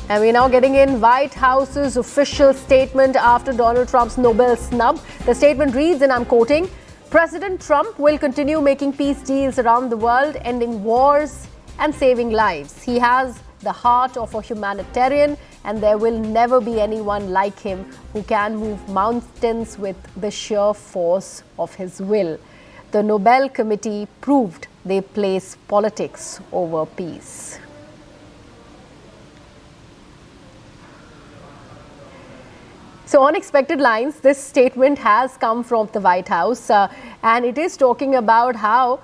And we're now getting in White House's official statement after Donald Trump's Nobel snub. The statement reads, and I'm quoting, "President Trump will continue making peace deals around the world, ending wars and saving lives. He has the heart of a humanitarian, and there will never be anyone like him who can move mountains with the sheer force of his will." The Nobel Committee proved they place politics over peace. So, unexpected lines, this statement has come from the White House, and it is talking about how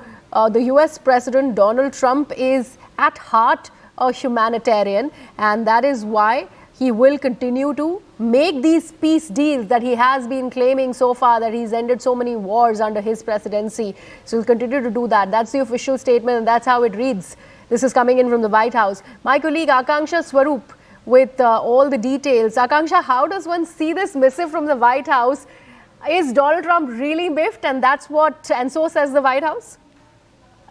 the US President Donald Trump is at heart a humanitarian, and that is why he will continue to make these peace deals that he has been claiming so far, that he's ended so many wars under his presidency. So he'll continue to do that. That's the official statement, and that's how it reads. This is coming in from the White House. My colleague Akanksha Swarup with all the details. Akanksha, how does one see this missive from the White House? Is Donald Trump really miffed, and that's what, and so says the White House?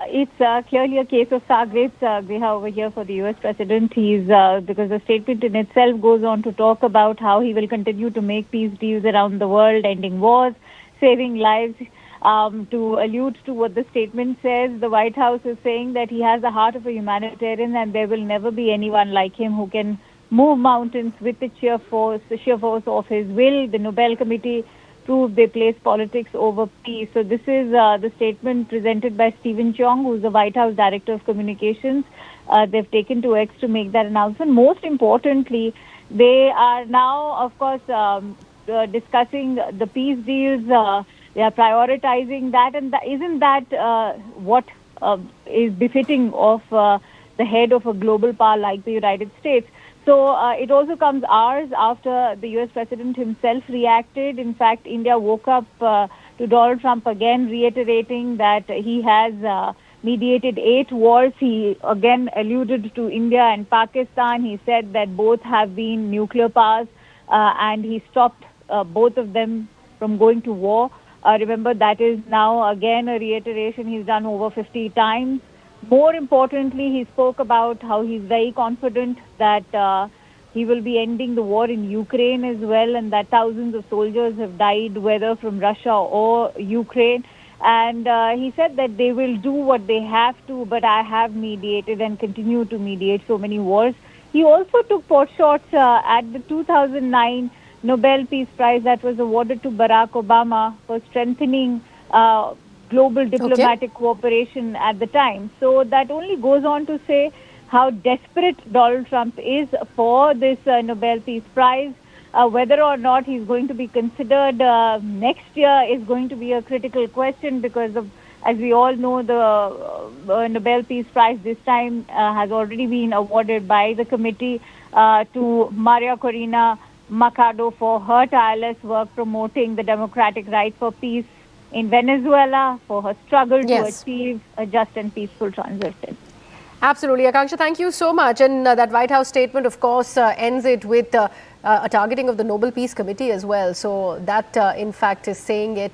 It's clearly a case of sour grapes, Griha, over here for the U.S. president. He's because the statement in itself goes on to talk about how he will continue to make peace deals around the world, ending wars, saving lives. To allude to what the statement says, the White House is saying that he has the heart of a humanitarian, and there will never be anyone like him who can move mountains with the sheer force of his will. The Nobel Committee proved they place politics over peace. So this is the statement presented by Stephen Cheong, who's the White House Director of Communications. They've taken to X to make that announcement. Most importantly, they are now, of course, discussing the peace deals. They are prioritizing that, and isn't that what is befitting of the head of a global power like the United States? So it also comes hours after the U.S. president himself reacted. In fact, India woke up to Donald Trump again, reiterating that he has mediated 8 wars. He again alluded to India and Pakistan. He said that both have been nuclear powers, and he stopped both of them from going to war. Remember, that is now again a reiteration he's done over 50 times. More importantly, he spoke about how he's very confident that he will be ending the war in Ukraine as well, and that thousands of soldiers have died, whether from Russia or Ukraine. And he said that they will do what they have to, but I have mediated and continue to mediate so many wars. He also took pot shots at the 2009 Nobel Peace Prize that was awarded to Barack Obama for strengthening global diplomatic cooperation at the time. So that only goes on to say how desperate Donald Trump is for this Nobel Peace Prize. Whether or not he's going to be considered next year is going to be a critical question, because of, as we all know, the Nobel Peace Prize this time has already been awarded by the committee to Maria Corina Machado for her tireless work promoting the democratic right for peace in Venezuela, for her struggle to achieve a just and peaceful transition. Absolutely. Akanksha, thank you so much. And that White House statement, of course, ends it with a targeting of the Nobel Peace Committee as well. So that, in fact, is saying it